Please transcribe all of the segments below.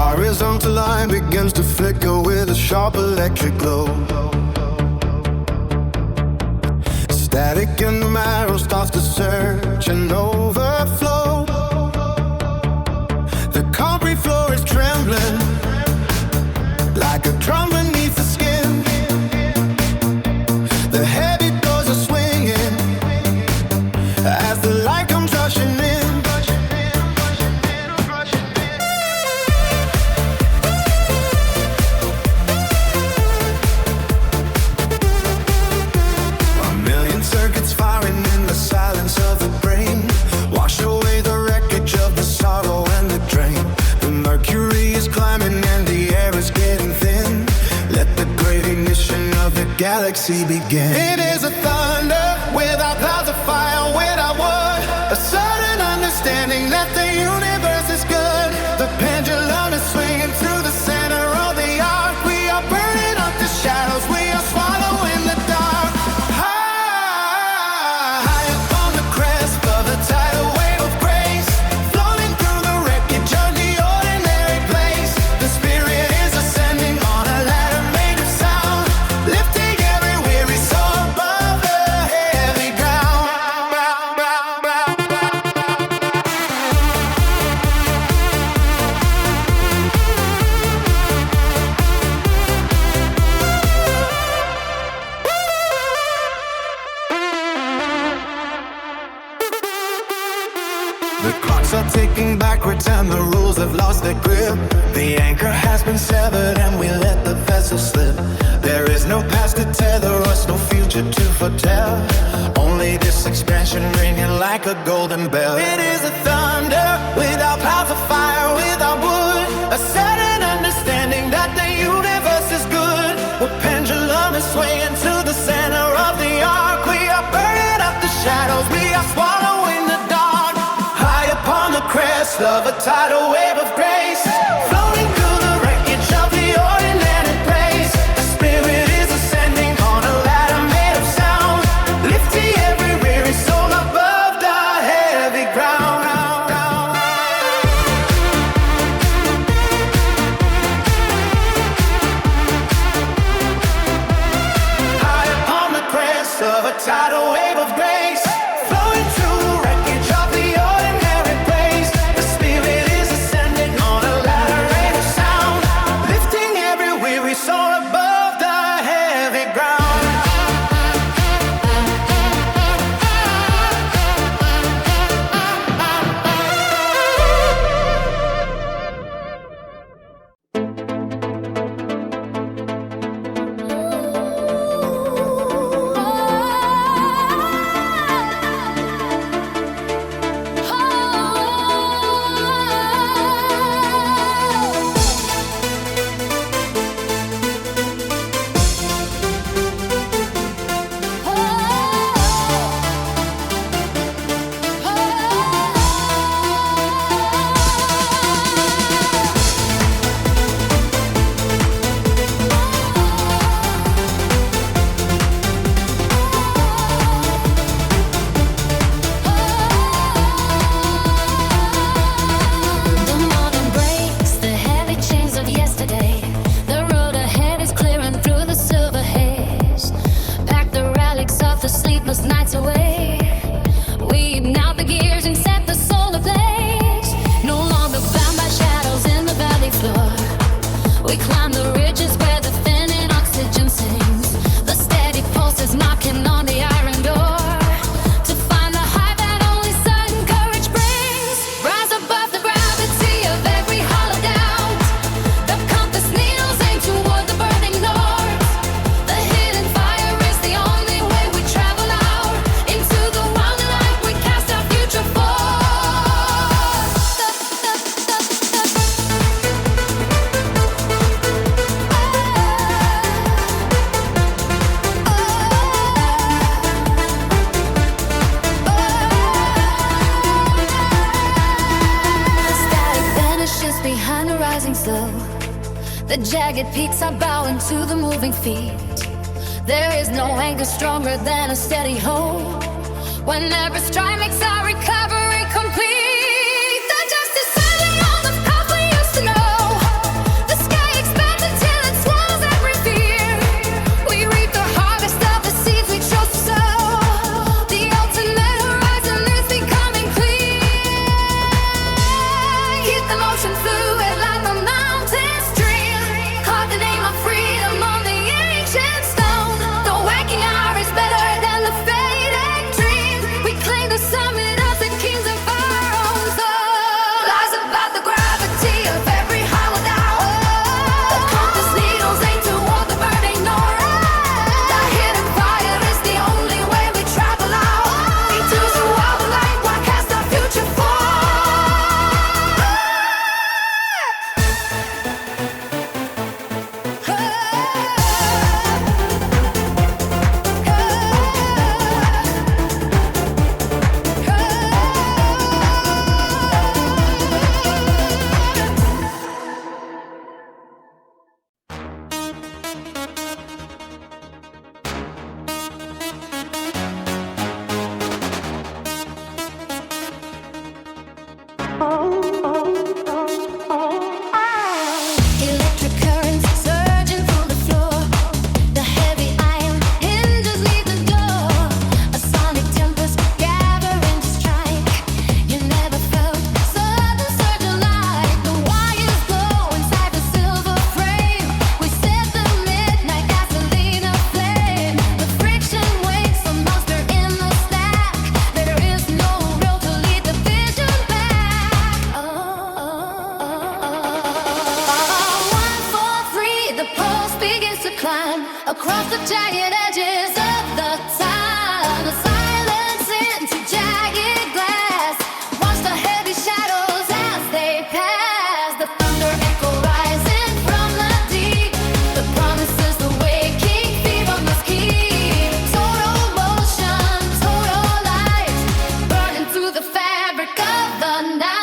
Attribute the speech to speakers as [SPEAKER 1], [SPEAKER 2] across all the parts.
[SPEAKER 1] horizontal line begins to flicker with a sharp electric glow. Static in the marrow starts to surge and overflow. The concrete floor is trembling like a drum beneath the skin. The heavy doors are swinging as the light comes rushing in. Circuits firing in the silence of the brain, wash away the wreckage of the sorrow and the drain. The mercury is climbing and the air is getting thin. Let the great ignition of the galaxy begin. It is a thunder without clouds of fire, without wood. A sudden understanding that the universe is good. The pendulum is swinging through the center of the arc. We are burning up the shadows, we are swallowing the dark. Tidal wave of grace, floating through the wreckage of the ordinary place. The spirit is ascending on a ladder made of sound, lifting every weary soul above the heavy ground. The clocks are ticking backwards and the rules have lost their grip. The anchor has been severed and we let the vessel slip. There is no past to tether us, no future to foretell. Only this expansion ringing like a golden bell. It is a thunder without clouds of fire, without wood. A sudden understanding that the universe is good. The pendulum is swinging to the center of the arc. We are burning up the shadows, we are swallowing the dark. Upon the crest of a tidal wave of grace, floating through the wreckage of the ordinary place. The spirit is ascending on a ladder made of sound, lifting every weary soul above the heavy ground. High upon the crest of a tidal wave of grace, flowing through the wreckage of the ordinary place. The spirit is ascending on a ladder made of sound, lifting every weary soul above the heavy ground.
[SPEAKER 2] The jagged peaks are bowing to the moving feet. There is no anchor stronger than a steady hold. When every stride makes our recovery complete. The dust is settling on the path we used to know. climb across the jagged edges of the time. The silence into jagged glass. Watch the heavy shadows as they pass. The thunder echo rising from the deep. The promises the waking fever must keep. Total motion, total light, burning through the fabric of the night.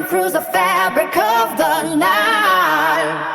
[SPEAKER 2] Through the fabric of the night.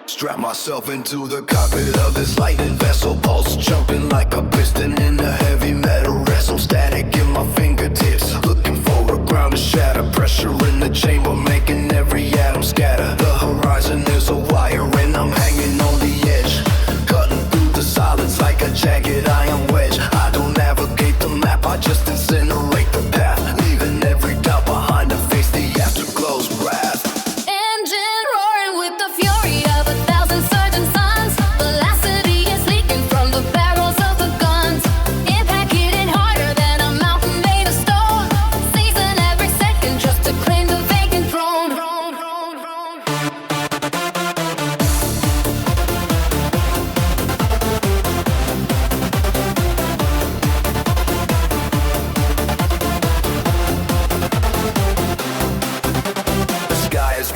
[SPEAKER 1] Strap myself into the cockpit of this lightning vessel. Pulse jumping like a piston in a heavy metal wrestle. Static in my fingertips, looking for a ground to shatter. Pressure in the chamber, making every atom scatter. The horizon is a wire and I'm hanging on the edge. Cutting through the silence like a jagged iron wedge. I don't navigate the map, I just incinerate the path. Leaving every doubt behind and face the afterglow's wrath.
[SPEAKER 2] Engine roaring with the fury of a thousand surging suns. Velocity is leaking from the barrels of the guns. Impact hitting harder than a mountain made of stone. Seizing every second just to claim the vacant throne.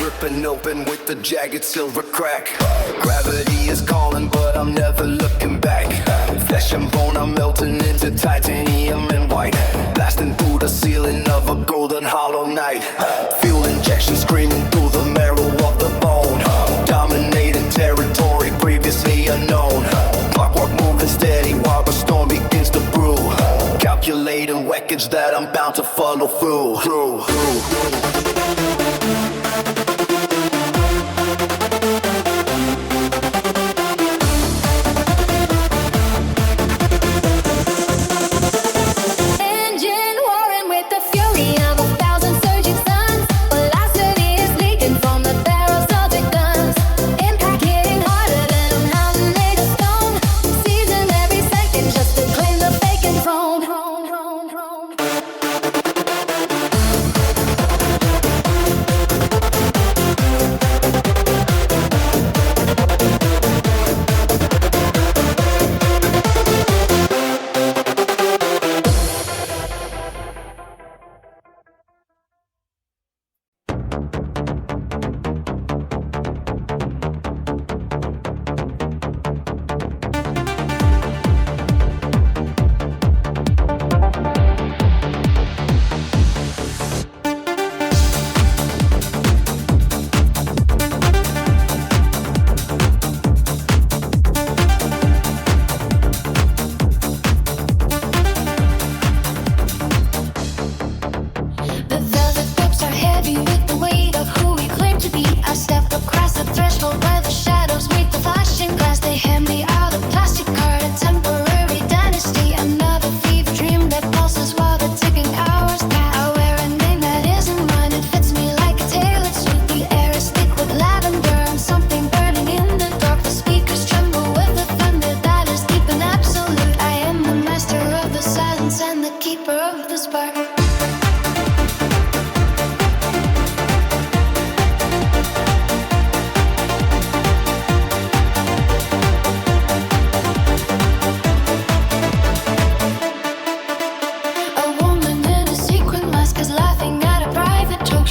[SPEAKER 1] Ripping open with the jagged silver crack. Gravity is calling, but I'm never looking back. Flesh and bone, I'm melting into titanium and white. Blasting through the ceiling of a golden hollow night. Fuel injection screaming through the marrow of the bone. Dominating territory previously unknown. Clockwork moving steady while the storm begins to brew. Calculating wreckage that I'm bound to follow through.
[SPEAKER 2] Engine roaring with the fury of a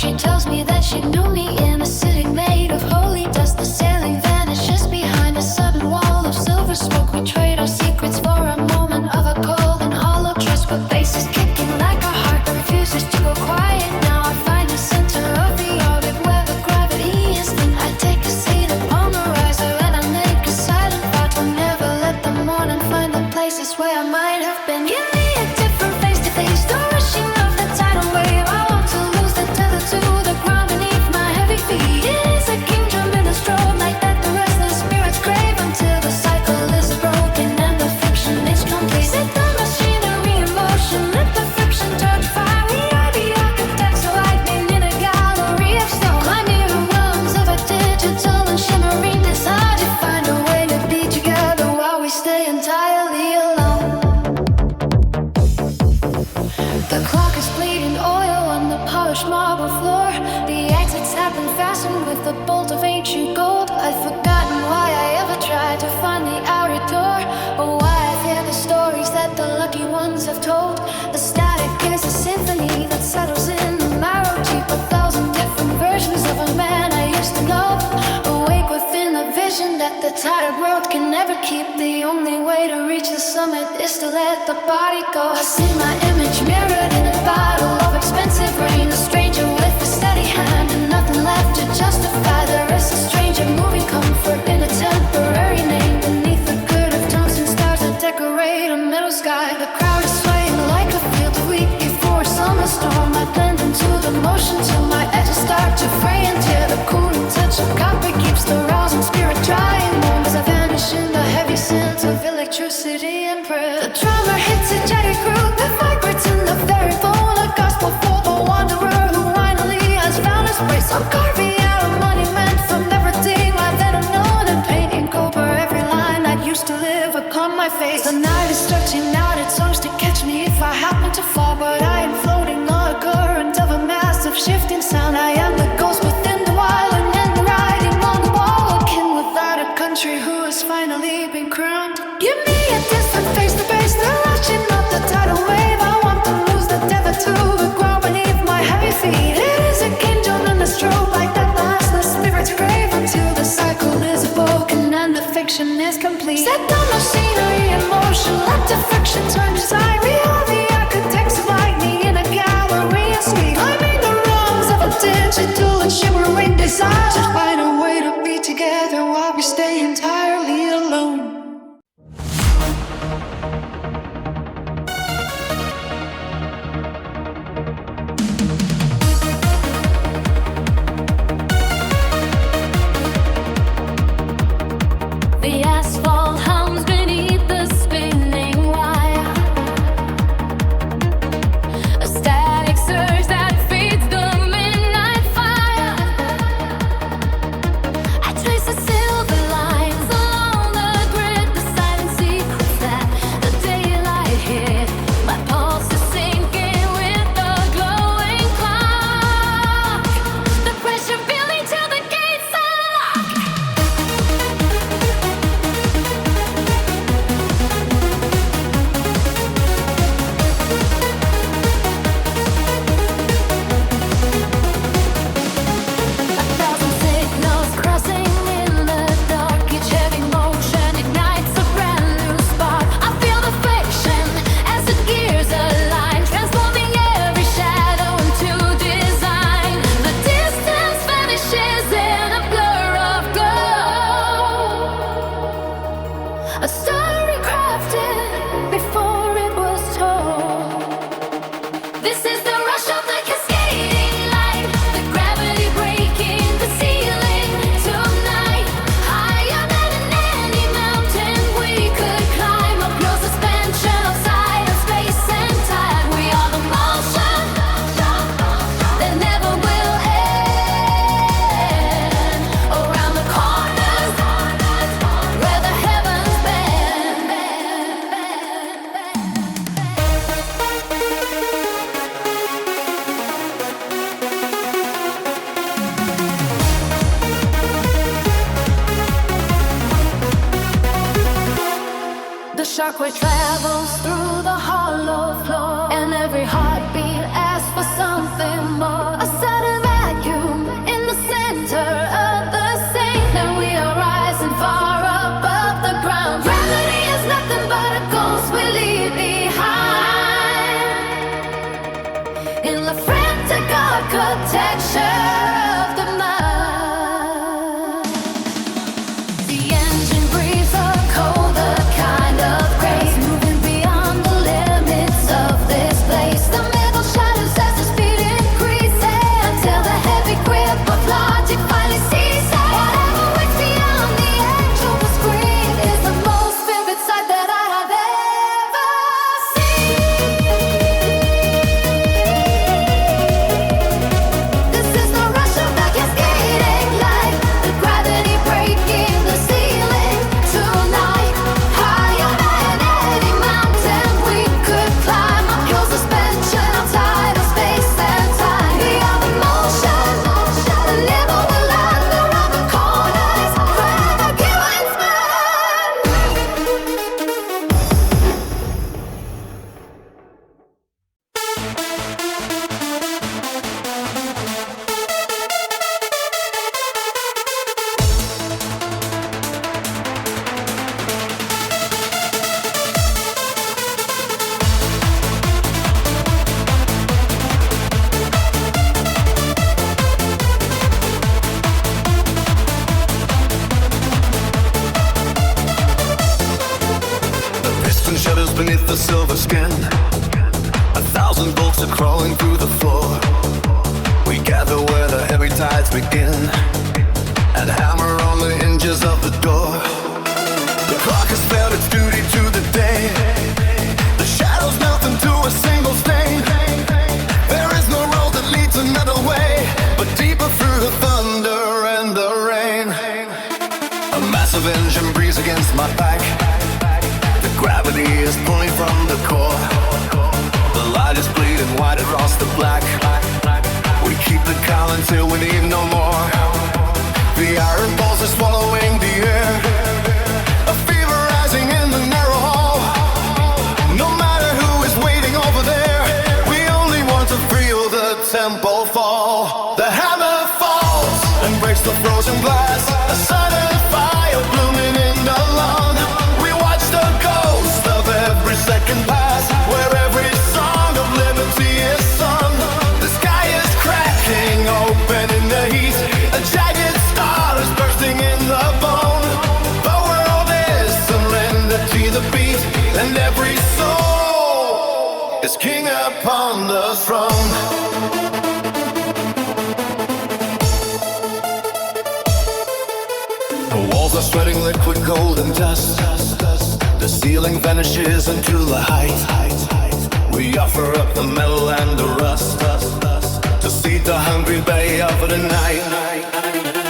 [SPEAKER 2] She tells me that she knew me in a city made of holy dust. The sailing vanishes behind a sudden wall of silver smoke. We trade our secrets for a moment of a cold and hollow trust. But bass is kicking like a heart that refuses to go quiet. Now I find the center of the orbit where the gravity is thin. I take a seat upon the riser and I make a silent vow to never let the morning find the places where I might have been. Give me a different face to face, the rushing of the tidal wave. I want to lose the tether to the ground beneath my heavy feet. It is a kingdom in a strobe like that the restless spirits crave until the cycle is broken and the fiction is complete. Set the machinery in motion, let the friction turn fire. We are the architects of lightning in a gallery of stone, climbing the realms of a digital and shimmering desire to find a way to be together while we stay entirely alone. The clock is bleeding oil on the polished marble floor. The exits have been fastened with a bolt of ancient gold. I've forgotten why I ever tried to find the outer door, or why I hear the stories that the lucky ones have told. The static is a symphony that settles in the marrow deep. 1,000 different versions of a man I used to know, awake within a vision that the tired world can never keep. The only way to reach the summit is to let the body go. I see my image mirrored in a bottle of expensive rain. A stranger with a steady hand and nothing left to justify. There is a stranger moving comfort in a temporary name. Beneath the grid of tungsten stars that decorate a middle sky. The crowd is swaying like a field a week before a summer storm. I blend into the motion till my edges start to fray and tear. The cooling touch of copper keeps the rousing spirit dry and warm as I vanish in the heavy scent of electricity and prayer. The drummer hits a jagged groove that vibrates in the very bone. A gospel for the wanderer who finally has found his place. I'm carving out a monument from everything I've ever known and painting copper every line that used to live upon my face. The night is stretching out its arms to catch me if I happen to fall, but I am floating on a current of a massive shifting sound. I am the ghost within the wild and riding on the wall, a king without a country who has finally been crowned. Give me a distant face to face, the rushing of the tidal wave. I want to lose the tether to the ground beneath my heavy feet. It is a kingdom in a strobe like that the restless spirits crave until the cycle is broken and the fiction is complete. Set the machinery in motion, let the friction turn aside. We are the architects of lightning in a gallery of sweet, climbing the rungs of a digital and shimmering desire to find a way to be together while we stay entirely alone. The asphalt hums beneath the spinning wire.
[SPEAKER 1] are crawling through the floor. We gather where the heavy tides begin and hammer on the hinges of the door. The clock has failed its duty to the day. The shadows melt into a single stain. There is no road that leads another way, but deeper through the thunder and the rain. A massive engine breathes against my back. The gravity is pulling from the core. The light is bleeding white across the black. We keep the call until we need no more. The iron balls are swallowing the air. A fever rising in the narrow hall. No matter who is waiting over there, we only want to feel the tempo fall. The hammer falls and breaks the frozen glass. A sudden fire blooming in the lawn. We watch the ghost of every second pass, where every song of liberty is sung. The sky is cracking open in the heat. A jagged star is bursting in the bone. The world is surrendered to the beat, and every soul is king upon the throne. The walls are sweating liquid gold and dust. The ceiling vanishes into the height. We offer up the metal and the rust to seed the hungry bay of the night.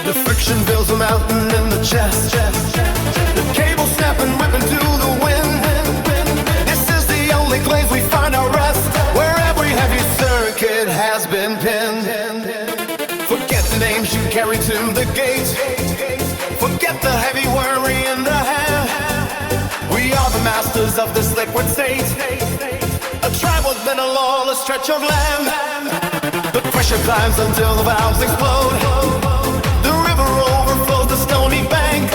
[SPEAKER 1] The friction fills the mountain in the chest. The cable snap and whip into the wind. This is the only place we find our rest, where every heavy circuit has been pinned. Forget the names you carry to the gate. Forget the heavy worry in the hand. We are the masters of this liquid state. A tribe within a lawless stretch of land. The pressure climbs until the valves explode. The river overflows the stony bank.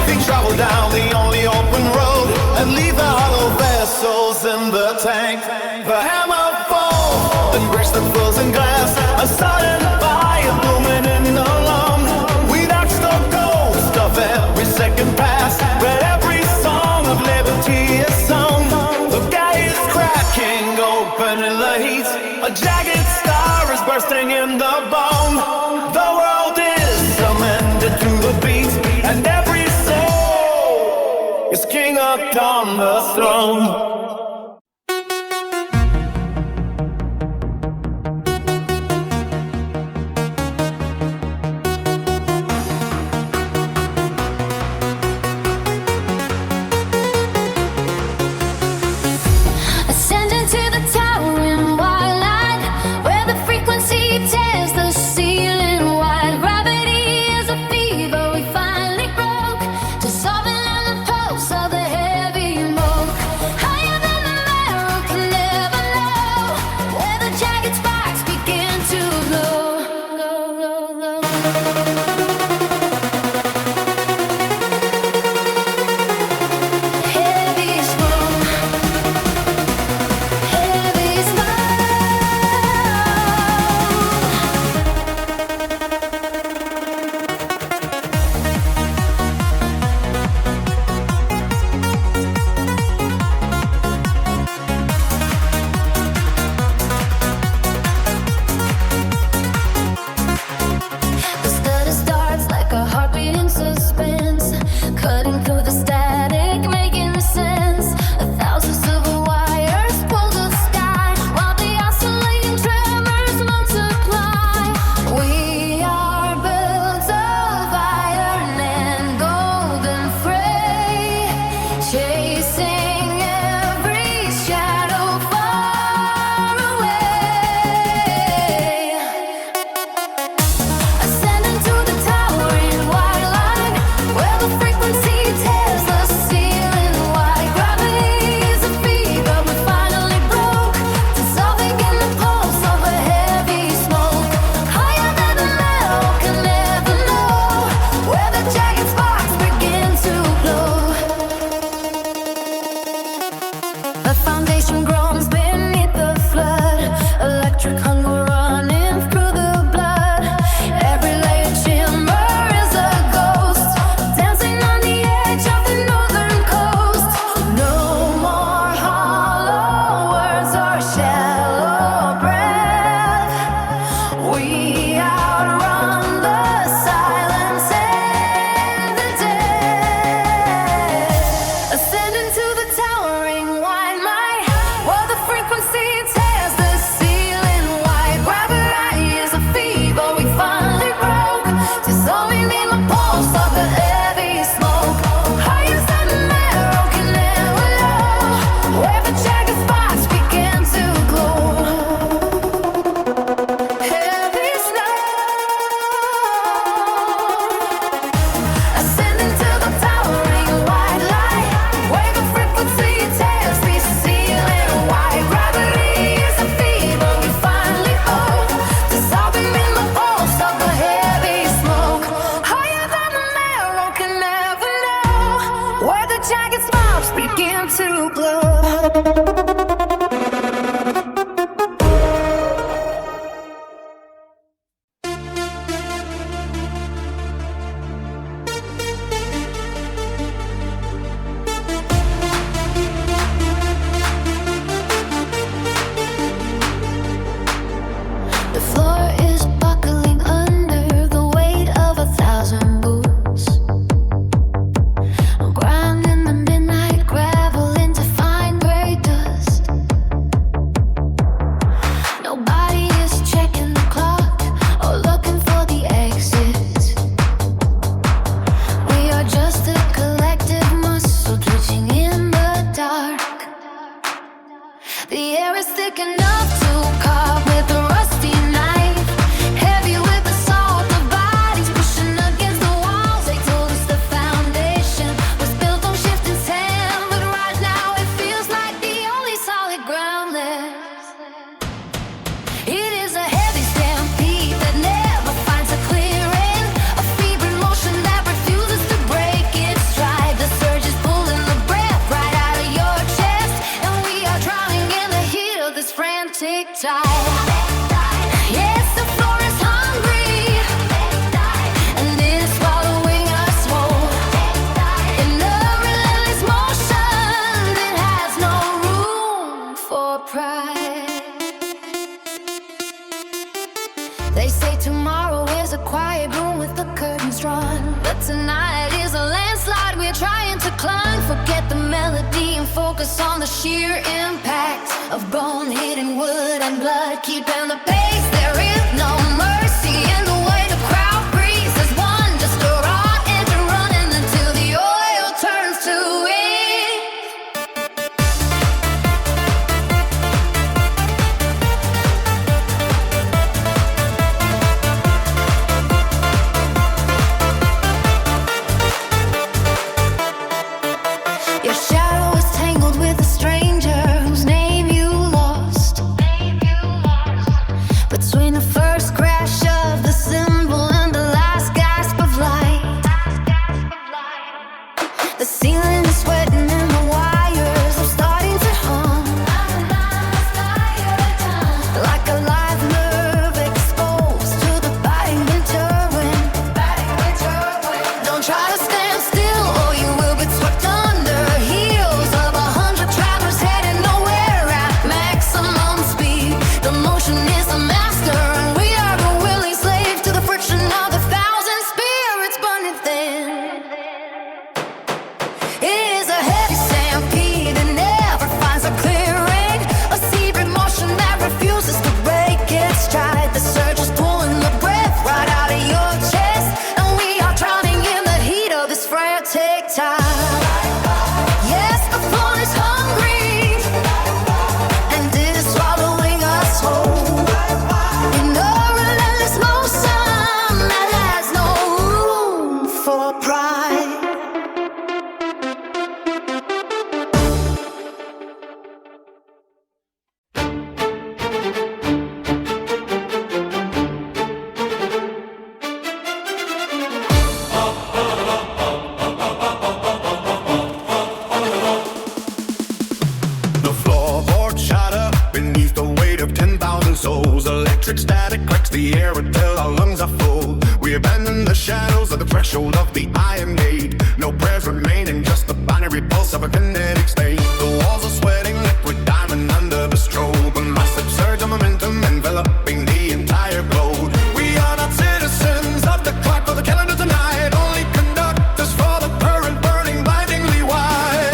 [SPEAKER 1] We travel down the only open road and leave the hollow vessels in the tank. The hammer falls and breaks the frozen glass. A sudden fire blooming in the lawn. We watch the ghost of every second pass, where every song of liberty is sung. The sky is cracking open in the heat. A jagged star is bursting in the bone. The world is surrendered to the beat, and every soul is king upon the throne.
[SPEAKER 2] Ascending to the towering white light, where the frequency tears the ceiling wide. Gravity is a fever we finally broke, dissolving on the pulse of the heavy smoke. Higher than The air is thick enough to carve with a rusty knife, heavy with the salt of bodies pushing against the walls. They told us the foundation was built on shifting sand, but right now it feels like the only solid ground left. It is a heavy stampede that never finds a clearing, a fever motion that refuses to break its stride. The surge is pulling the breath right out of your chest, and we are drowning in the heat of this frantic tide. Yes, the floor is hungry, and it is swallowing us whole. In a relentless motion, it has no room for pride. They say tomorrow is a quiet room with the curtains drawn, but tonight is a landslide we're trying to climb. Forget the melody and focus on the sheer impact of bone hitting wood and blood, keeping the pace. There is no mercy in the way the crowd breathes as one, just a raw engine running until the oil turns to ink. Your shadow is tangled with a stranger whose name you lost. Between the first crash of the symbol and the last gasp of light, the ceiling is sweating and the wires are starting to hum, like a live nerve exposed to the biting winter wind. Don't try to stand still or you will be swept under heels of 100 travelers heading nowhere at maximum speed. The motion is a master and we are a willing slave to the friction of 1,000 spirits burning thin. It is a heavy stampede that never finds a clearing, a secret motion that refuses to break its stride. The surge is pulling the breath right out of your chest, and we are drowning in the heat of this frantic tide. Yes, the floor is hungry, and it is swallowing us whole. In a relentless motion that has no room for pride.
[SPEAKER 1] The floorboards shatter beneath the weight of 10,000 souls. Electric static cracks the air until our lungs are full. We abandon the shadows of the threshold of the Iron Gate. No prayers remaining, just the binary pulse of a kinetic state. The walls are sweating liquid diamond under the strobe. A massive surge of momentum enveloping the entire globe. We are not citizens of the clock or the calendar tonight, only conductors for the current burning blindingly wide.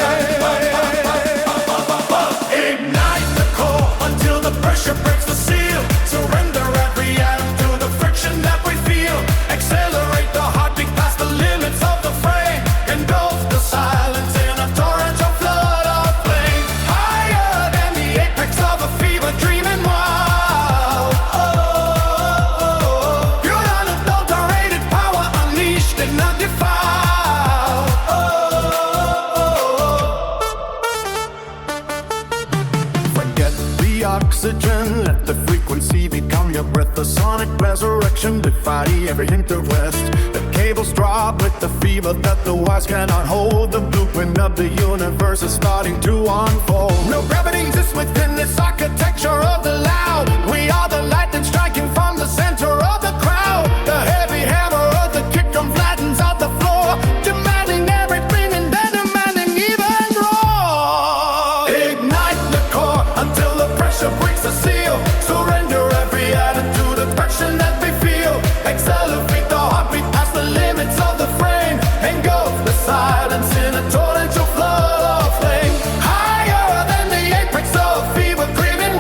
[SPEAKER 1] Ignite the core until the pressure breaks the seal. Surrender every atom to the friction that we feel. Accelerate the heartbeat past the limits of the frame. Engulf the silence in a torrential flood of flame. Higher than the apex of a fever dreaming wild. Pure unadulterated power unleashed and undefiled. Forget the oxygen, let the frequency become your breath. The sonic resurrection, defy every hint of rest. The cables drop with the fever that the wires cannot hold. The blueprint of the universe is starting to unfold. No gravity exists within this architecture of the loud. We are the lightning striking from the center of the crowd. The heavy hammer of the kick drum flattens out the floor, demanding everything and then demanding even more. Ignite the core until the pressure breaks the seal. Surrender every atom to the friction that we feel. Accelerate the heartbeat past the limits of the frame. Engulf the silence in a torrential flood of flame. Higher than the apex of fever dreaming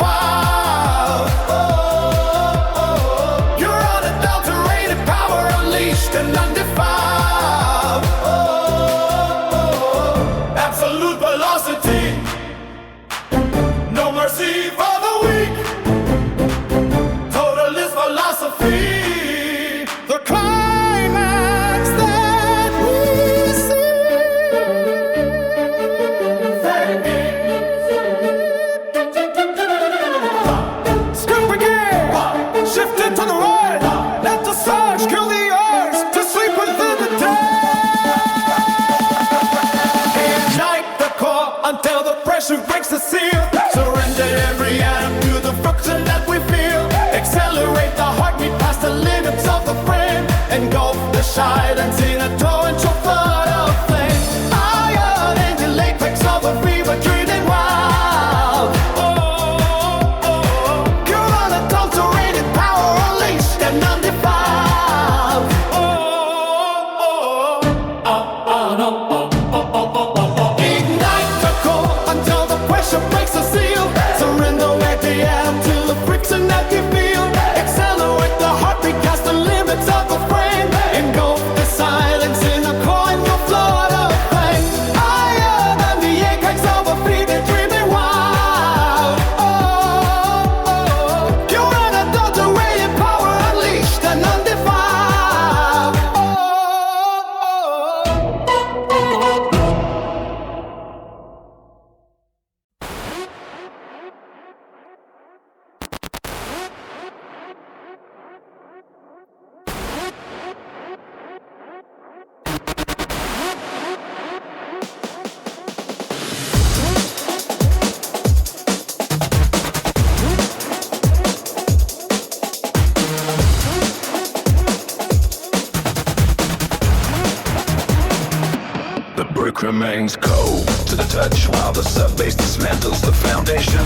[SPEAKER 1] remains cold to the touch while the sub-bass dismantles the foundation.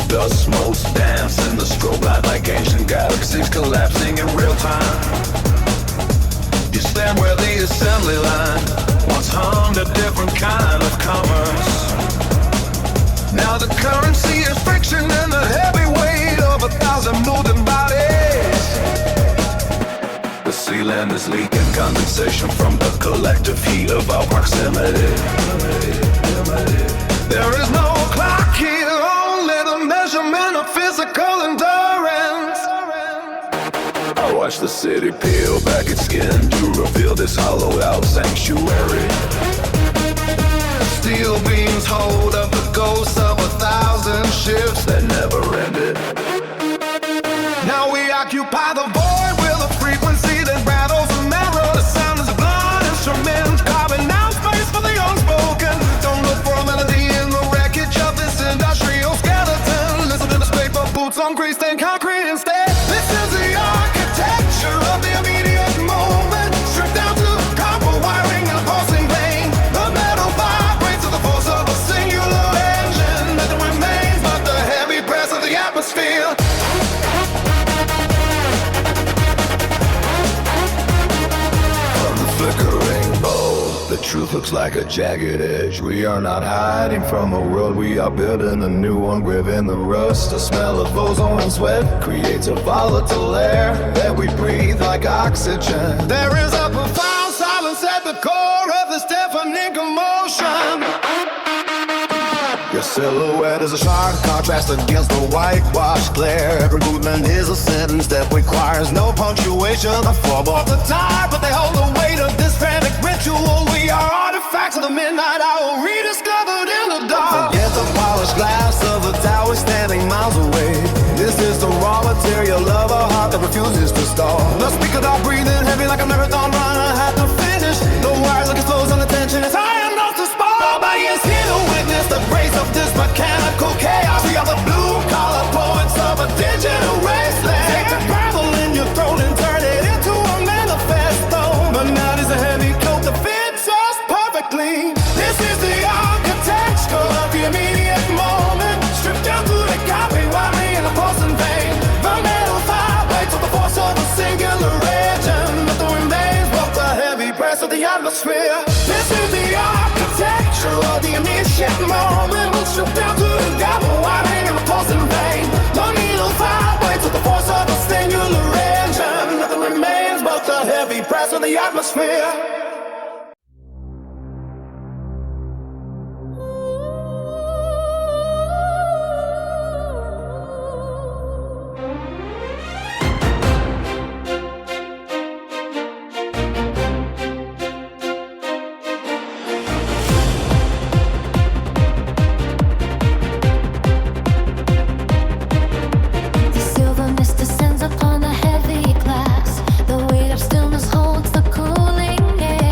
[SPEAKER 1] Dust motes dance in the strobe light like ancient galaxies collapsing in real time. You stand where the assembly line once hummed a different kind of commerce. Now the currency is friction and the heavy weight of 1,000 moving bodies. The ceiling is leaking condensation from the collective heat of our proximity. There is no clock here, only the measurement of physical endurance. I watch the city peel back its skin to reveal this hollowed out sanctuary. Steel beams hold up the ghosts of 1,000 ships that never ended. Now we occupy the void with a frequency that rattles the marrow. The sound is a blood instrument, carving out space for the unspoken. Don't look for a melody in the wreckage of this industrial skeleton. Listen to the scrape of boots on grease stained concrete instead. This is the architecture of the immediate moment, stripped down to copper wiring and a pulsing vein. The metal vibrates to the force of a singular engine. Nothing remains but the heavy press of the atmosphere. Flickering bowl, the truth looks like a jagged edge. We are not hiding from a world, we are building a new one, gripping the rust. The smell of ozone and sweat creates a volatile air that we breathe like oxygen. There is a profound silence at the core of this deafening commotion. Your silhouette is a sharp contrast against the whitewashed glare. Every movement is a sentence that requires no punctuation. The floorboards are tired, but they hold the weight of this frantic ritual. We are artifacts of the midnight hour, rediscovered in the dark. Forget the polished glass of the tower standing miles away. This is the raw material of a heart that refuses to stall. The speakers are breathing heavy like a marathon runner had to finish. The wires like explodes on the tension as high enough to spark. Nobody is here to witness the grace of this mechanical chaos. We are the blue-collar poets of a digital wasteland. Take the gravel in your throat and turn it into a manifesto. But now there's a heavy coat that fits us perfectly. This is the architecture of the immediate moment, stripped down to the copy wiring and the pulsing vein. The metal vibrates with the force of a singular engine. Nothing remains but the heavy press of the atmosphere. This is the architecture of the immediate moment, stripped down to the copy wiring and the pulsing vein. The needle vibrates with the force of a singular engine. Nothing remains but the heavy press of the atmosphere.
[SPEAKER 2] The silver mist descends upon the heavy glass. The weight of stillness holds the cooling air.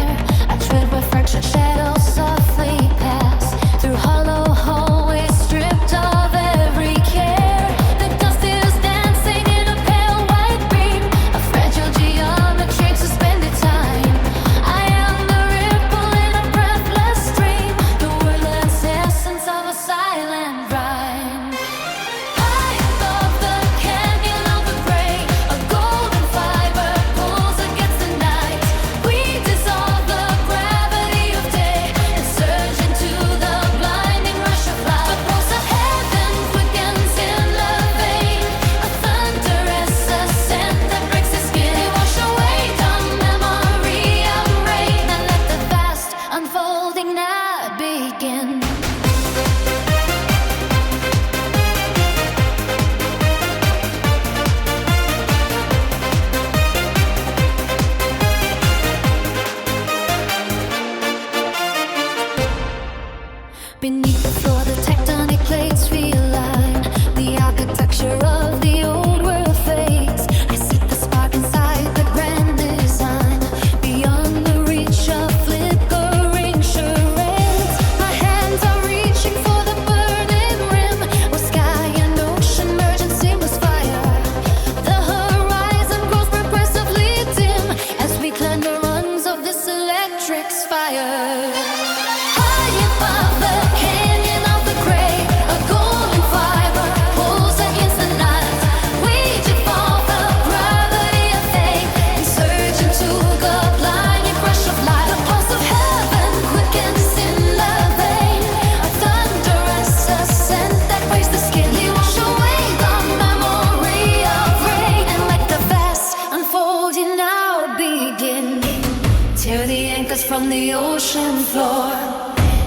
[SPEAKER 2] from the ocean floor.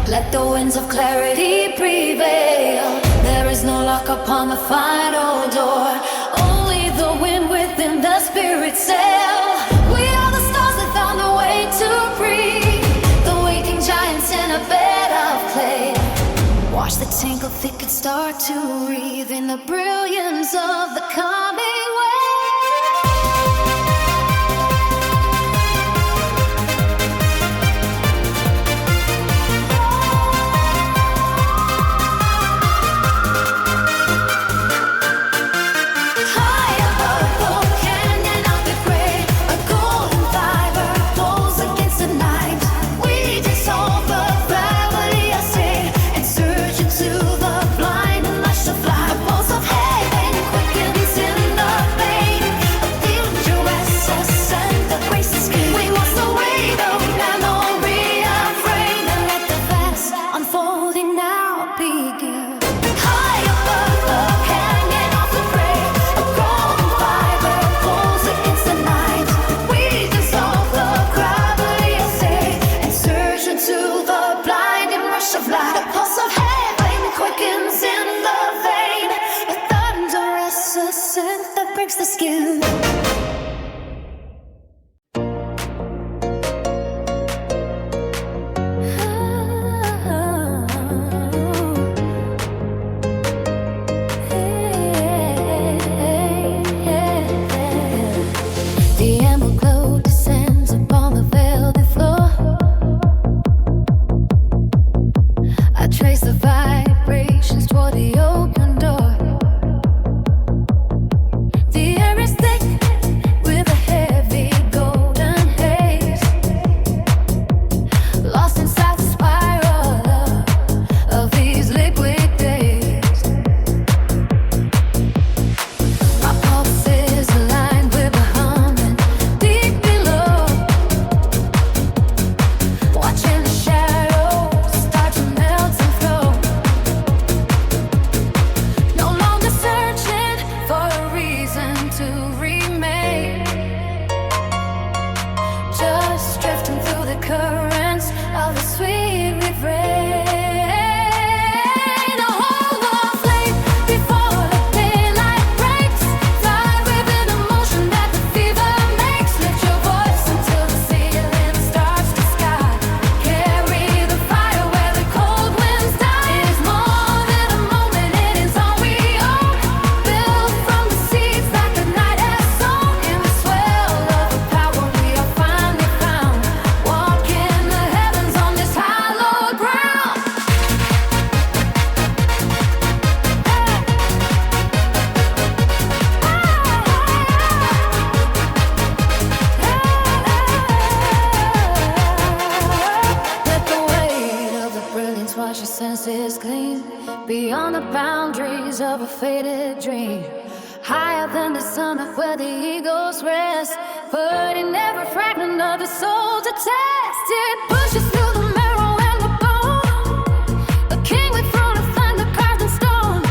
[SPEAKER 2] Let the winds of clarity prevail. There is no lock upon the final door. Only the wind within the spirit sail. We are the stars that found the way to breathe. The waking giants in a bed of clay. Watch the tangled thicket start to breathe in the brilliance of the coming wave. Ascent that breaks the skin. The amber glow descends upon the velvet floor. I trace the vibrations toward the open door. Beyond the boundaries of a faded dream, higher than the summit where the eagles rest, putting every fragment of the soul to test. It pushes through the marrow and the bone, a king with throne of thunder carved in stone.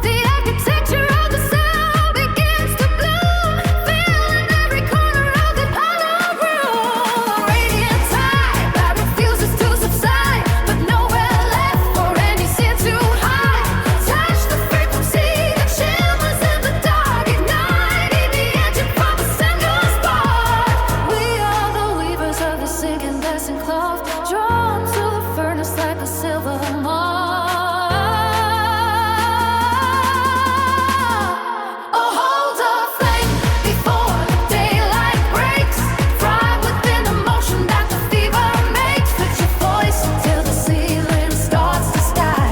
[SPEAKER 2] The architecture of the sound begins to bloom, filling every corner of the hollow room. A radiant tide that refuses to subside, but nowhere left for any sin to hide. Touch the frequency that shimmers in the dark, igniting the engine from a single spark. We are the weavers of the sinking blessing cloth, drawn to the furnace like a silver moth. Oh, hold a flame before the daylight breaks. Fry within the motion that the fever makes. Lift your voice until the ceiling starts to sky.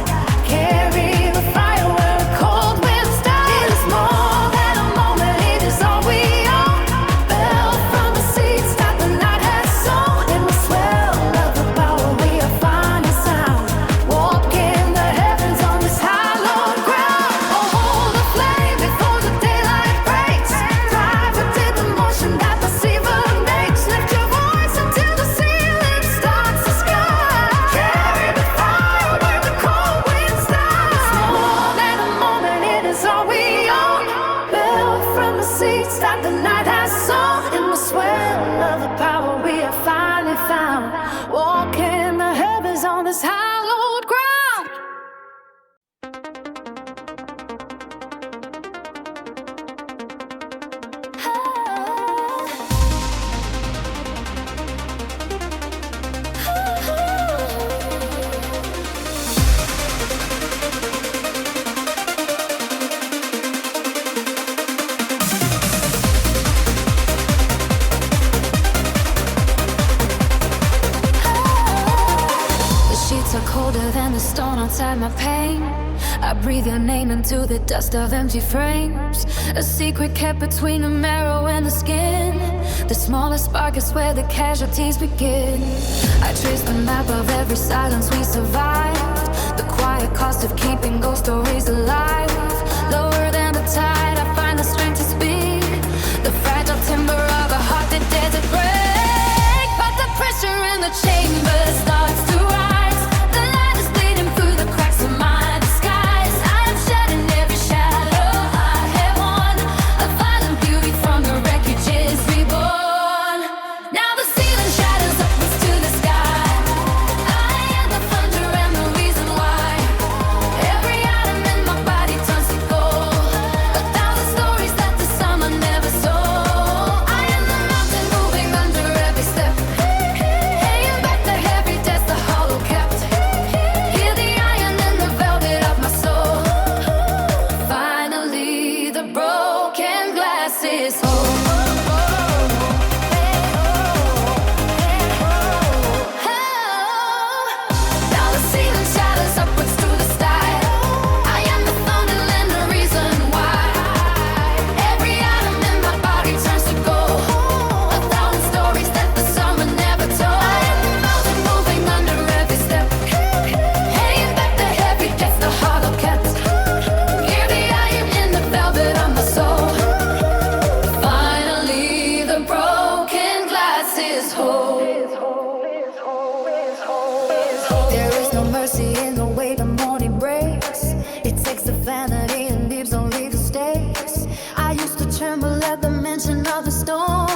[SPEAKER 2] Carry the fire where the cold winds die. It is more than a moment, it is all we own. Bell from the seeds that the night has sown. In the swell of the power we are finding sound. Walk in the heavens on this hallowed ground. Oh, hold the flame before the daylight breaks. Thrive within the motion that the deceiver makes. Lift your voice until the ceiling starts to sky. Carry the fire where the cold winds die. It's more than a moment, it is all we own. Built from the seeds that the night has sown. In the swell of the power we have finally found. stone outside my pain. I breathe your name into the dust of empty frames. A secret kept between the marrow and the skin. The smallest spark is where the casualties begin. I trace the map of every silence we survived. The quiet cost of keeping ghost stories alive. Lower than the tide, I find the strength to speak. The fragile timber of a heart that dares to break. But the pressure in the chamber starts to rise. The light is bleeding through the cracks of my disguise. I am shedding every shadow I have worn. A violent beauty from the wreckage is reborn. Now the ceiling shadows upwards to the sky. I am the thunder and the reason why. Every atom in my body turns to gold. 1,000 stories that the summer never sold. I am the mountain moving under every step. Hanging back the heavy debts the hollow kept. Hear the iron in the velvet of my soul. Finally the broken glass is whole. Now the ceiling shadows upwards to the sky. I am the thunder and the reason why. Every atom in my body turns to gold. 1,000 stories that the summer never told. I am the mountain moving under every step. Hanging back the heavy debts the hollow kept. Hear the iron in the velvet of my soul. Finally the broken glass is whole. There is no mercy in the way the morning breaks. It takes the vanity and leaves only the stakes. I used to tremble at the mention of the storm,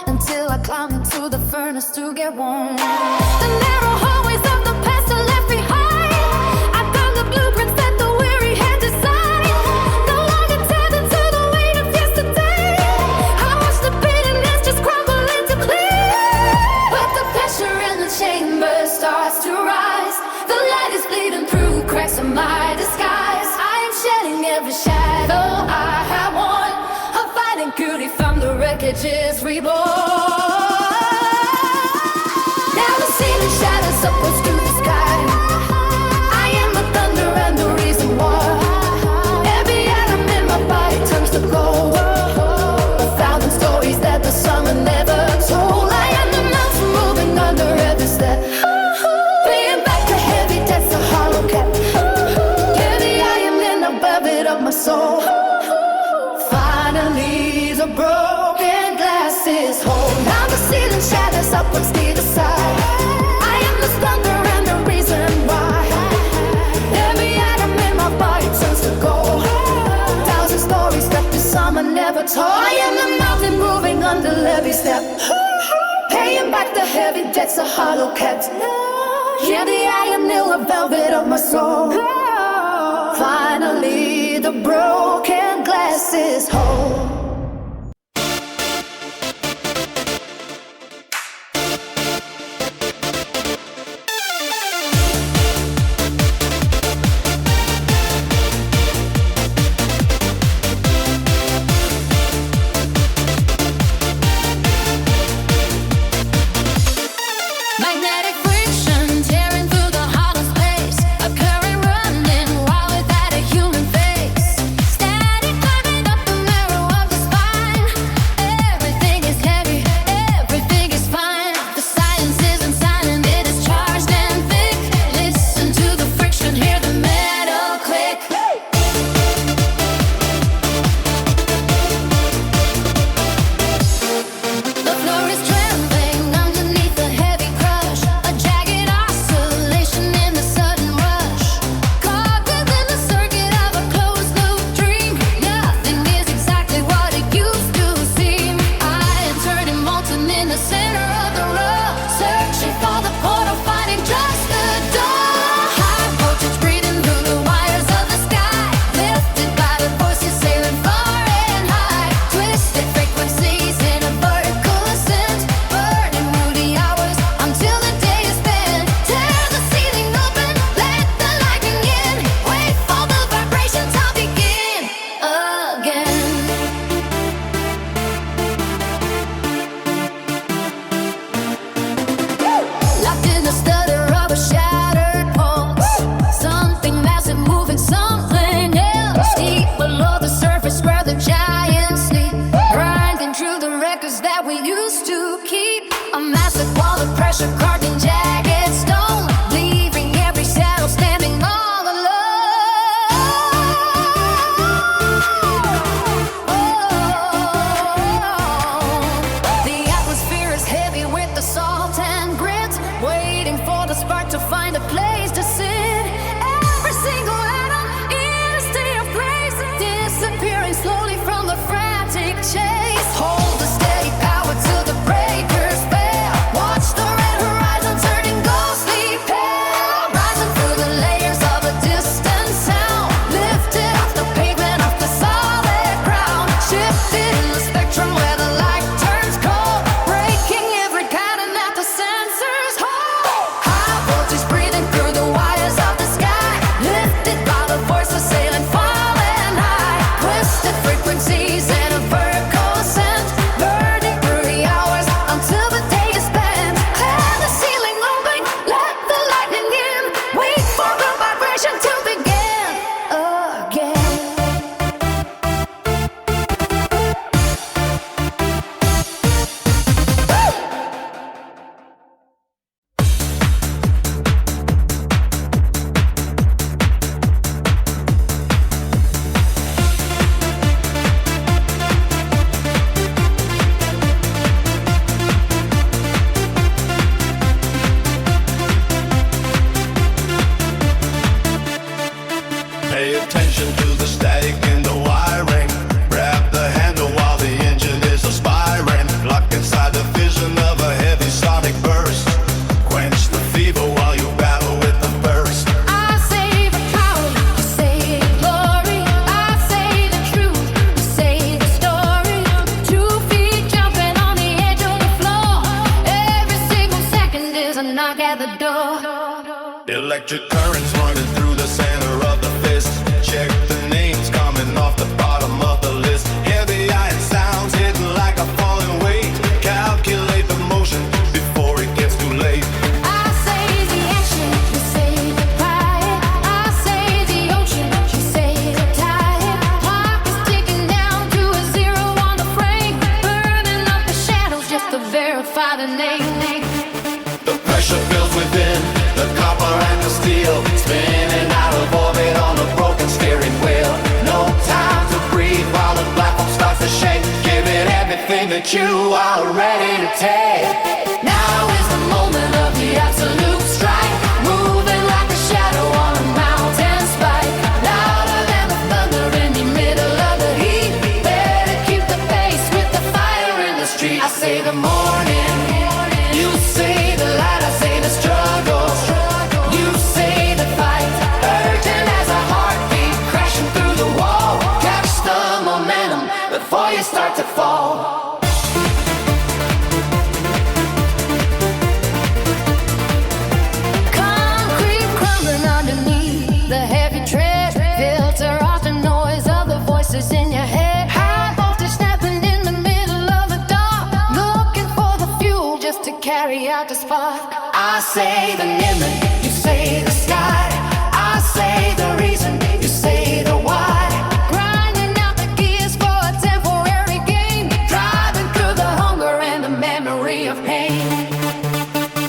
[SPEAKER 2] until I climbed into the furnace to get warm. The narrow hallways of the past are left behind. I found the blueprints that the weary had designed. No longer tethered to the weight of yesterday. I watch the bitterness just crumble into clear. But the pressure in the chamber starts to rise. The light is bleeding through cracks of my disguise. I am shedding every shadow I have worn. A fighting beauty from the wreckage is reborn. Now the ceiling shadows upwards to the sky. I am the thunder and the reason why. Every atom in my body turns to gold. 1,000 stories that the summer never told. I am the mountain moving under every step. Paying back the heavy debts the hollow kept. Yeah, the iron in the velvet of my soul. Finally the broken glass is whole. Now the ceiling shadows upwards to the side. I am the thunder and the reason why. Every atom in my body turns to gold. 1,000 stories that the summer never told. I am the mountain moving under every step. Paying back the heavy debts the hollow kept. Yeah, the iron in the velvet of my soul. Finally the broken glass is whole. Magnetic friction tearing through the hollow space. A current running wild without a human face. pressure carved in jagged stone, leaving every shadow standing all alone. The atmosphere is heavy with the salt and grit, waiting for the spark to find a place to sit. Every single atom in a state of grace, disappearing slowly from the frantic chase. Hold the steady power till the breakers fail. Watch the red horizon turning ghostly pale, rising through the layers of a distant sound, lifted off the pavement of the solid ground, shifted in the spectrum where the light turns cold, breaking every pattern that the sensors hold. High voltage breathing through the wires of the sky, lifted by the voices sailing far and high, twisted frequencies and a vertical ascent, burning through the hours until the day is spent. And the ceiling open, let the lightning in, wait for the vibration to begin again.
[SPEAKER 1] Pay attention to the static in the wiring. Grab the handle while the engine is aspiring. Lock inside the vision of a heavy sonic burst. Quench the fever while you battle with the burst.
[SPEAKER 2] I say the power, you say glory. I say the truth, you say the story. 2 feet jumping on the edge of the floor. Every single second is a knock at the door.
[SPEAKER 1] Electric currents running through the center of the fist. Check the names coming off the bottom of the list. Heavy iron sounds hitting like a falling weight. Calculate the motion before it gets too late.
[SPEAKER 2] I say the action, you say the quiet. I say the ocean, you say the tide. Clock is ticking down to a zero on the frame, burning up the shadows just to verify the name.
[SPEAKER 1] The pressure builds within, the copper and the steel, spinning out of orbit on a broken steering wheel. No time to breathe while the platform starts to shake. Give it everything that you are ready to take.
[SPEAKER 2] Now is the moment of the absolute strike, moving like a shadow on a mountain spike, louder than the thunder in the middle of the heat. Better keep the pace with the fire in the street. I say the morning, you say the light. I say the struggle, you say the fight. Urgent as a heartbeat crashing through the wall. Catch the momentum before you start to fall. Concrete crumbling underneath the heavy tread, filter off the noise of the voices in your head. High voltage snapping in the middle of the dark, looking for the fuel just to carry out the spark. I say the limit, you say the sky. I say the reason, you say the why. Grinding out the gears for a temporary gain, driving through the hunger and the memory of pain.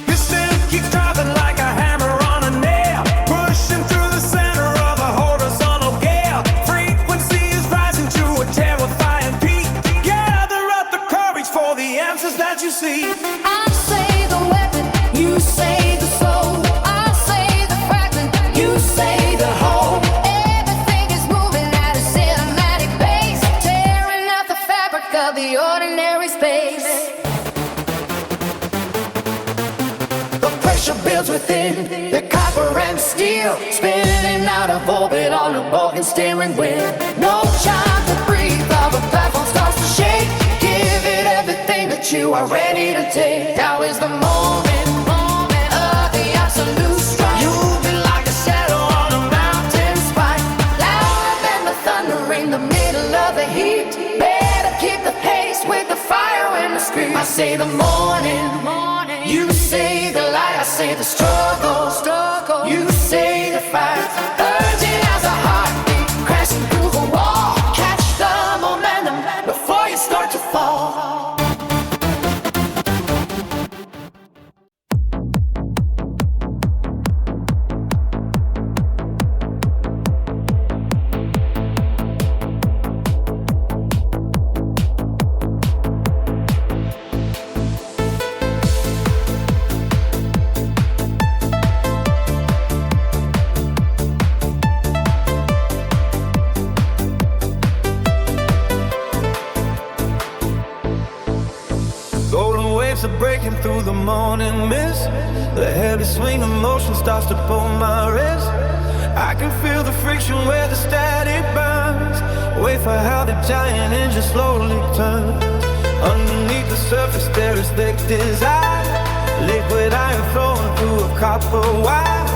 [SPEAKER 3] This synth keeps driving like a hammer on a nail, pushing through the center of a horizontal gale. Frequency is rising to a terrifying peak. Gather up the courage for the answers that you see.
[SPEAKER 2] I say the weapon, you say the soul. I say the fragment, you say the whole. Everything is moving at a cinematic pace, tearing out the fabric of the ordinary space.
[SPEAKER 1] The pressure builds within, the copper and steel, spinning out of orbit on a broken steering wheel. No time to breathe while the platform starts to shake. Give it everything that you are ready to take. Now is the moment of the absolute strike. You've been like a shadow on a mountain spike, louder than the thunder in the middle of the heat. Better keep the pace with the fire and the scream. I say the morning, you say the light. I say the struggle, you say the fight. Urgent as a heartbeat crashing through the wall. Catch the momentum before you start to fall. are breaking through the morning mist. The heavy swing of motion starts to pull my wrist. I can feel the friction where the static burns. Wait for how the giant engine slowly turns. Underneath the surface there is thick desire. Liquid iron flowing through a copper wire.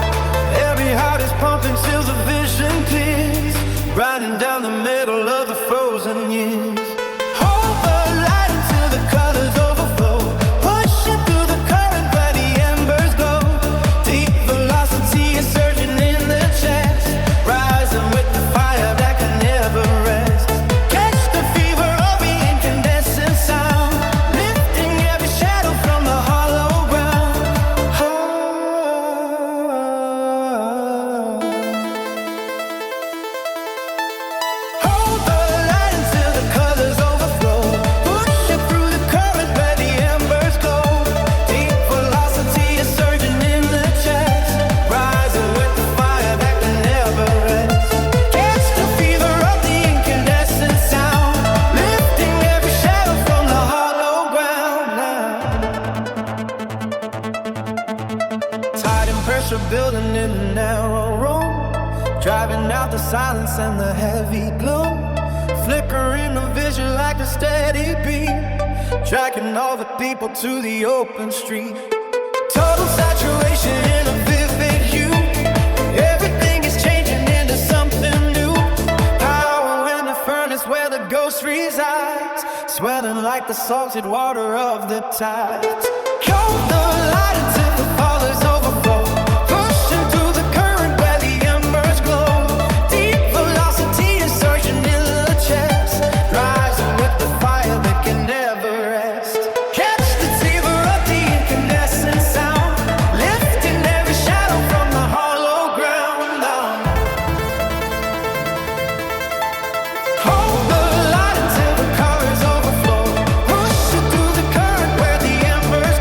[SPEAKER 1] Every heart is pumping till the vision clears. Riding down the middle of the frozen years. Hold the light until the colors overflow. Pushing through the current where the embers glow. Deep velocity is surging in the chest. Rising with the fire that can never rest. Catch the fever of the incandescent sound. Lifting every shadow from the hollow ground. Hold the light until the colors overflow. Pushing through the current where the embers glow. Deep velocity is surging in the chest. Rising with the fire that can never rest. Catch the fever of the incandescent sound. Lifting every shadow from the hollow ground now. Tide and pressure building in the narrow room. Driving out the silence and the heavy gloom. Flickering the vision like a steady beam. Tracking all the people to the open street. Total saturation in a vivid hue. Everything is changing into something new. Power in the furnace where the ghost resides. Swelling like the salted water of the tides. Hold the light until the colors overflow. Pushing through the current where the embers glow. Deep velocity is surging in the chest. Rising with the fire that can never rest. Catch the fever of the incandescent sound. Lifting every shadow from the hollow ground down. Hold the light until the colors overflow. Pushing through the current where the embers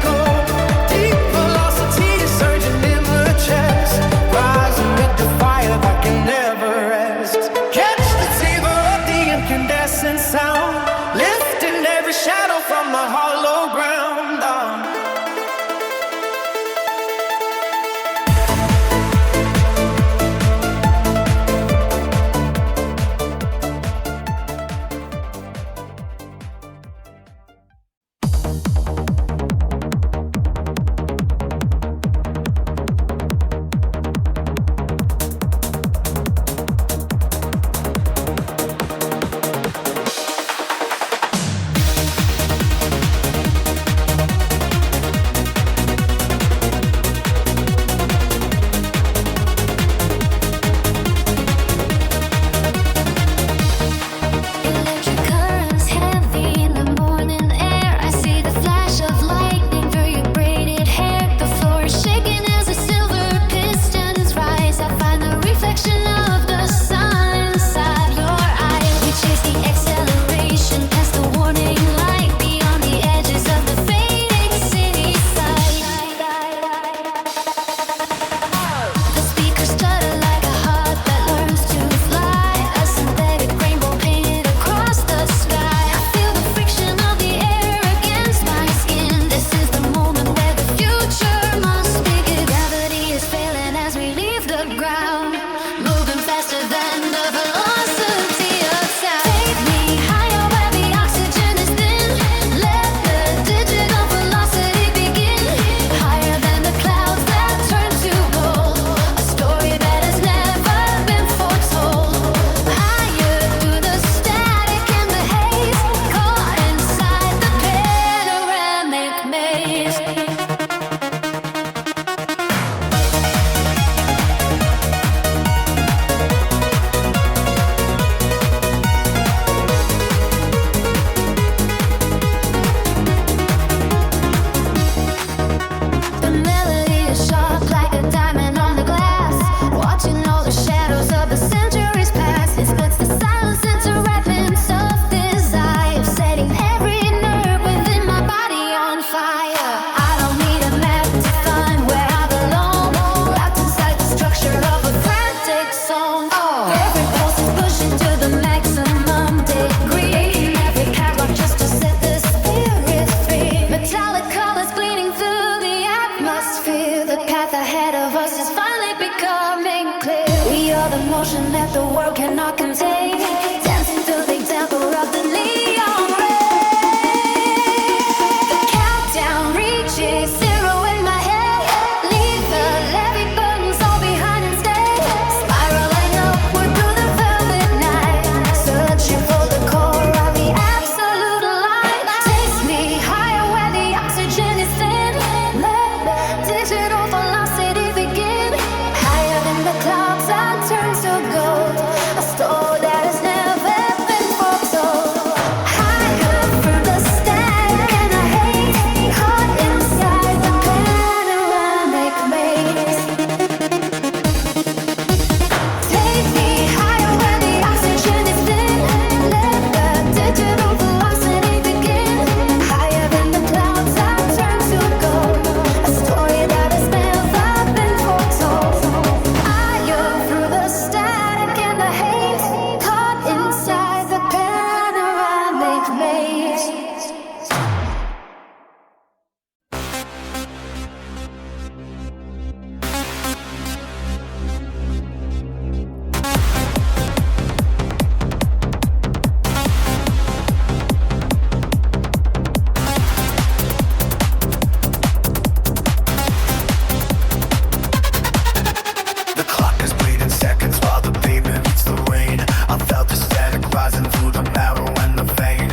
[SPEAKER 1] rising through the marrow and the vein.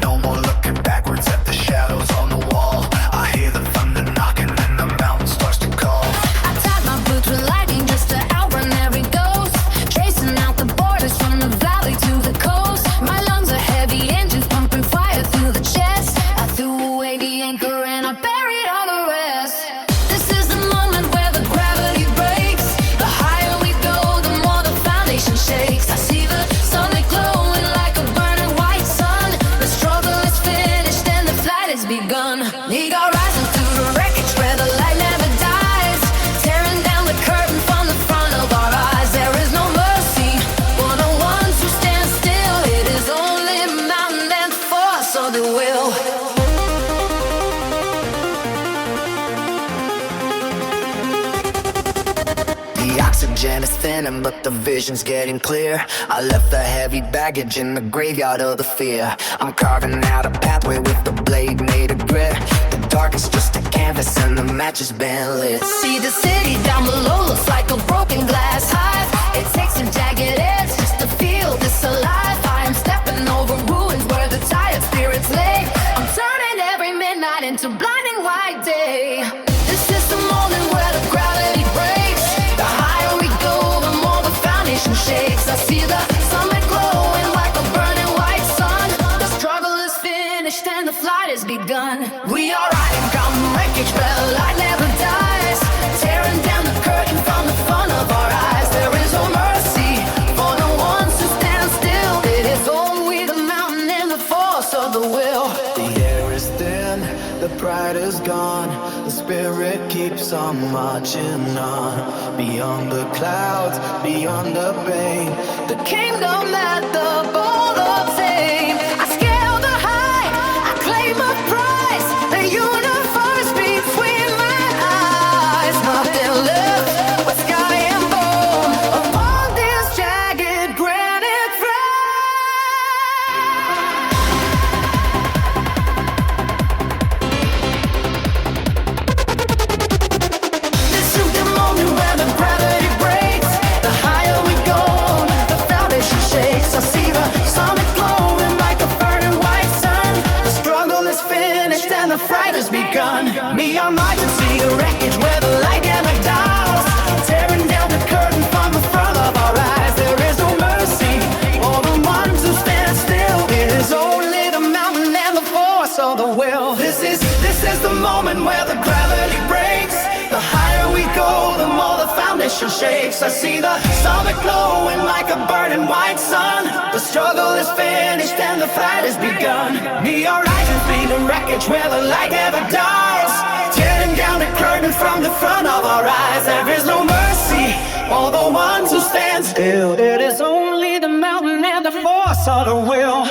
[SPEAKER 1] No more looking backwards at the shadows on the wall. I hear the thunder knocking and the mountain starts to call.
[SPEAKER 2] I tied my boots with lightning just to outrun every ghost, tracing out the borders from the valley to the coast. My lungs are heavy, engines pumping fire through the chest. I threw away the anchor and I buried all the rest. This is the moment where the gravity breaks. The higher we go, the more the foundation shakes. I see the sunlight glowing like a burning white sun. The struggle is finished and the flight has begun. We go rising through the wreckage where the light never dies, tearing down the curtain from the front of our eyes. There is no mercy for the ones who stand still. It is only mountain and force of the will.
[SPEAKER 1] The oxygen is thinning, but the vision's getting clear. I left the heavy baggage in the graveyard of the fear. I'm carving out a pathway with the blade made of grit. The dark is just a canvas and the match has been lit.
[SPEAKER 2] See the city down below looks like a broken glass hive. It takes a jagged edge just to feel this alive. I am stepping over ruins where the tired spirits lay. I'm turning every midnight into blinding white day. This is the moment where the gravity breaks. The higher we go, the more the foundation shakes. I see the summit glowing like a burning white sun. The struggle is finished and the flight has begun. We are riding down the wreckage where the light never dies, tearing down the curtain from the front of our eyes. There is no mercy for the ones who stand still. It is only the mountain and the force of the will.
[SPEAKER 1] The air is thin, the pride is gone. The spirit keeps on marching on. Beyond the clouds, beyond the pain.
[SPEAKER 2] The kingdom that the bold obtain. I scale the height, I claim a prize. The universe between my eyes. Nothing left but sky and bone upon this jagged granite This is the moment where the gravity breaks. The higher we go, the foundation shakes. I see the summit glowing like a burning white sun. The struggle is finished and the fight has begun. Me on my to see the wreckage where the light never dies, tearing down the curtain from the front of our eyes. There is no mercy for the ones who stand still. It is only the mountain and the force of the will. This is the moment where the gravity breaks. The higher we go, the more the foundation shakes. I see the summit glowing like a burning white sun. The struggle is finished and the fight has begun. Me are rising through the wreckage where the light never dies, tearing down the curtain from the front of our eyes. There is no mercy for the ones who stand still. It is only the mountain and the force of the will.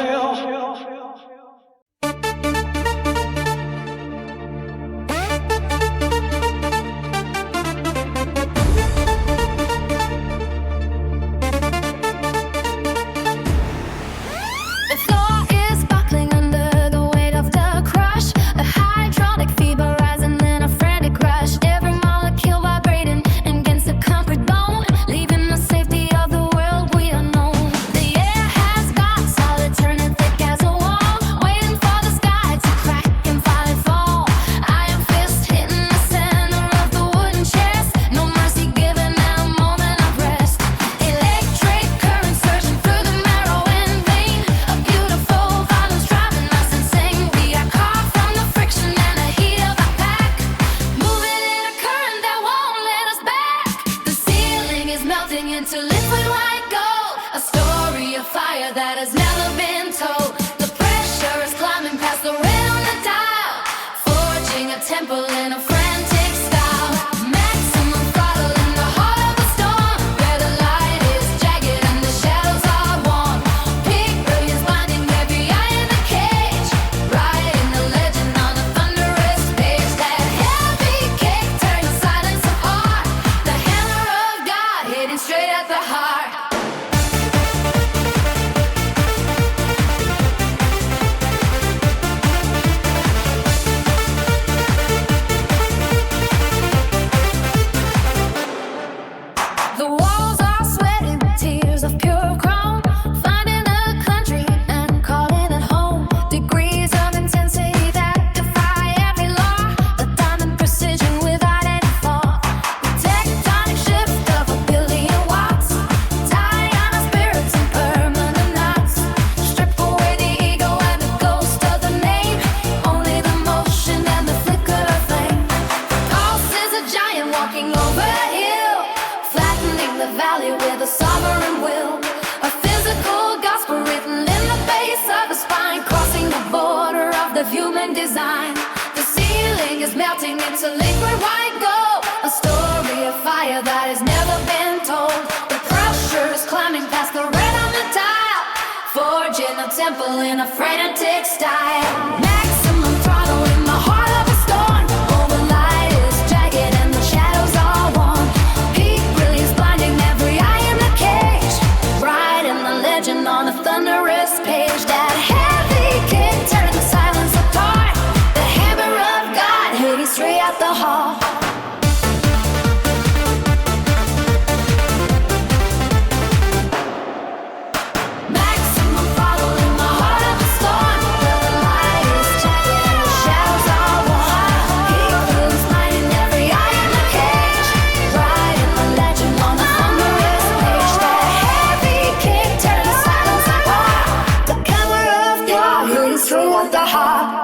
[SPEAKER 2] The floor is buckling under the weight of the crush. A hydraulic fever rising in a frantic rush. Every molecule vibrating against the concrete bone, leaving the safety of the world we are known. The air has got solid, turning thick as a wall, waiting for the sky to crack and finally fall. Iron fist hitting the center of the wooden chest. No mercy given and a moment of rest. Electric current surging through the marrow and vein. A beautiful violence driving us insane. We are caught from the friction and the heat of our pack, moving in a current that won't let us back. The ceiling is melting into liquid white gold, a story of fire that has never been told. The pressure is climbing past the red on the dial, forging a temple in a frantic style. Maximum throttle in the heart of a storm, where the light is jagged and the shadows are warm. Peak brilliance blinding every eye in the cage, writing the legend on a thunderous page. That heavy cake tearing the silence apart, the hammer of God hitting straight at the heart. It's a liquid white gold, a story of fire that has never been told. The pressure's climbing past the red on the dial, forging a temple in a frantic style. Maximum throttle in the heart of a storm. All the light is jagged and the shadows are warm. Peak brilliance blinding every eye in the cage, writing the legend on a thunderous page. That heavy kick tearing the silence apart. The hammer of God hitting straight at the heart. Maximum throttle in the heart of a storm. Where the light is jagged and the shadows are warm. Peak brilliance blinding every eye in the cage, writing the legend on the thunderous page. That heavy kick tearing the silence apart. The hammer of God hitting straight at the heart.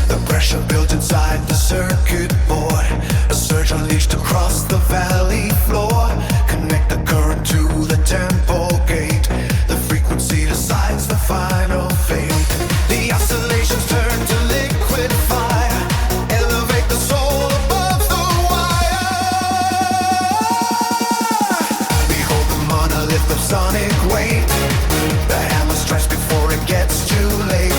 [SPEAKER 1] The pressure built inside the circuit board, a surge unleashed across the valley floor. Connect the current to the tempo gate. The frequency decides the final fate. The oscillations turn to liquid fire, elevate the soul above the wire. Behold the monolith of sonic weight. The hammer strikes before it gets too late.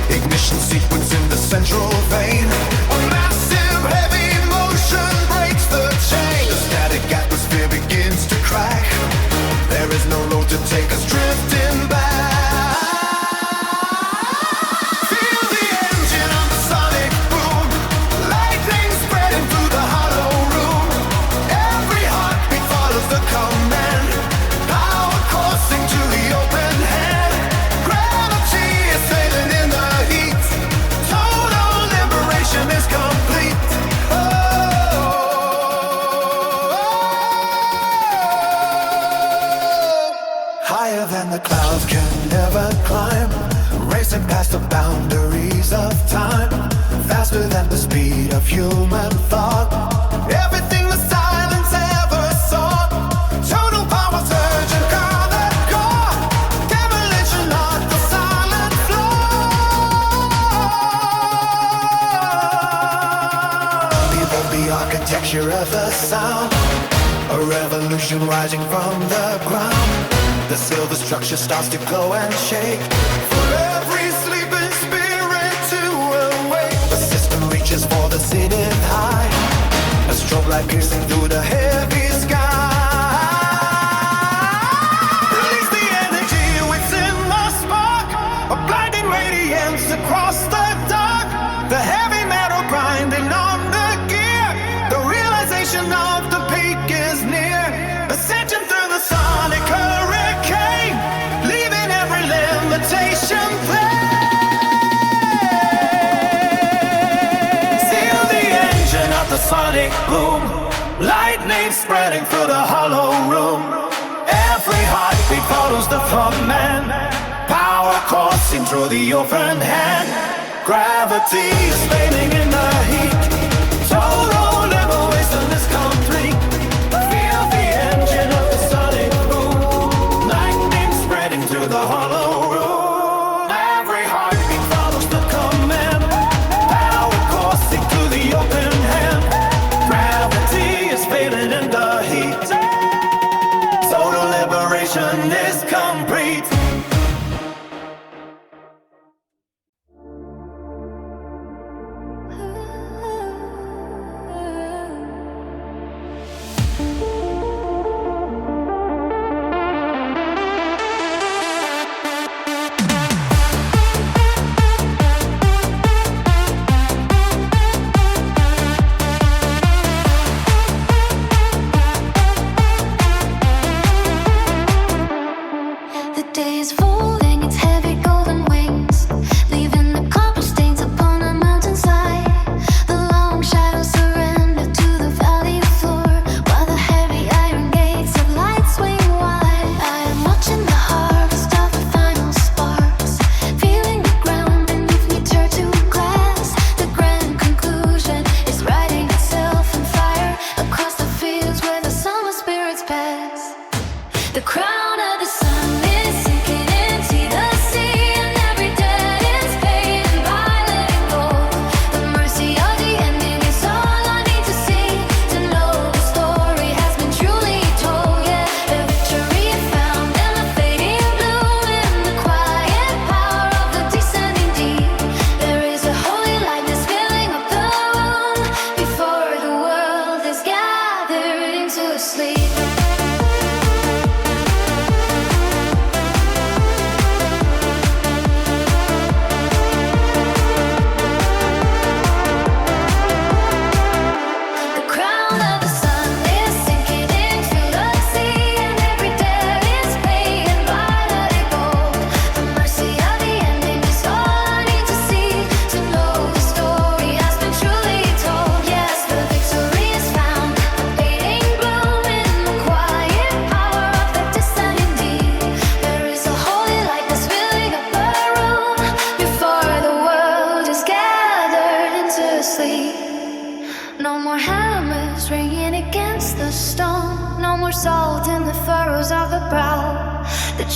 [SPEAKER 1] Ignition sequence in the central vein. A massive heavy motion breaks the chain. The static atmosphere begins to crack. There is no road to take us drifting back. Feel the engine on the sonic boom. Lightning spreading through the hollow room. Every heartbeat follows the command. Power coursing to the open hand. Gravity is sailing in the heat. Total liberation is complete. Higher than the clouds can never climb, racing past the boundaries of time, faster than the speed of human thought. Everything the silence ever sought. Total power surge and the core. Demolition of the silent floor. Behold the architecture of the sound, a revolution rising from the ground. The silver structure starts to glow and shake. For every sleeping spirit to awake. The system reaches for the zenith high, a strobe light piercing through the heavy sky. Release the energy within the spark, a blinding radiance across the dark. The heavy metal grinding on the gear. The realization of the peak is near. Ascension through the sonic hurricane, leaving every limitation plain. Seal the engine of the sonic boom. Lightning spreading through the hollow room. Every heartbeat follows the front man. Power coursing through the open hand. Gravity is fading in the heat. Total liberation is complete. Feel the engine of the sonic boom. Lightning spreading through the hollow room. Every heartbeat follows the command. Power coursing through the open hand. Gravity is fading in the heat. Total liberation is complete.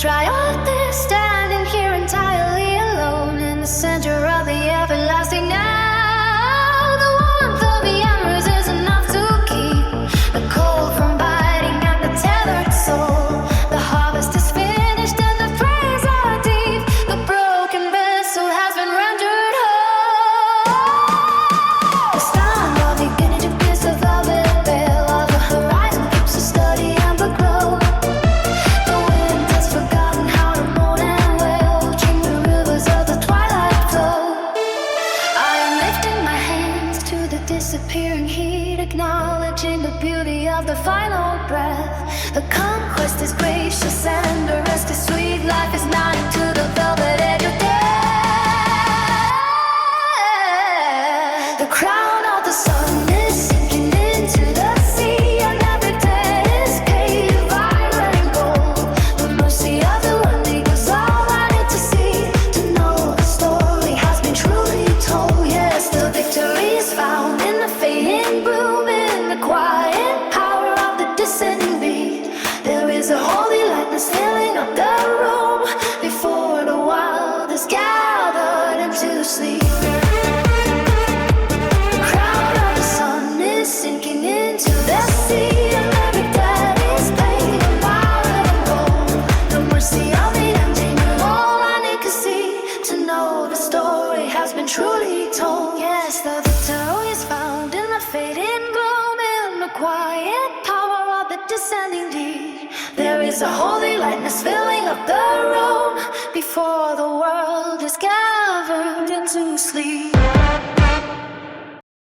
[SPEAKER 2] try all this, standing here entirely alone in the center of the everlasting now. The warmth of the embers is enough to keep the cold from biting at the tethered soul. The harvest is finished and the praise are deep. The broken vessel has been rendered whole. The stand are beginning to pierce the velvet veil of the horizon, keeps the study and the glow. The wind has forgotten how to moan and wail, watching the rivers of the twilight flow. I am lifting my hands to the disappearing heat, acknowledging the beauty of the final breath. The conquest is gracious and the rest is sweet. Life is nodding to the velvet edge of death. The crown of the sun is sinking into the sea, and every debt is paid of iron and gold. The mercy of the running was all I need to see to know the story has been truly told. Yes, the victory is found in the fading bloom, in the quiet power of the descending beat. There is a holy lightness filling up the room before the wild is gathered into sleep. The crown of the sun is sinking into the sea, and every debt is paid of iron and gold. The mercy of the ending, all I need to see to know the story has been truly told. Yes, the victory is found in the fading gloom, in the quiet power of the descending deed. There is a holy lightness filling up the room before the world is gathered into sleep.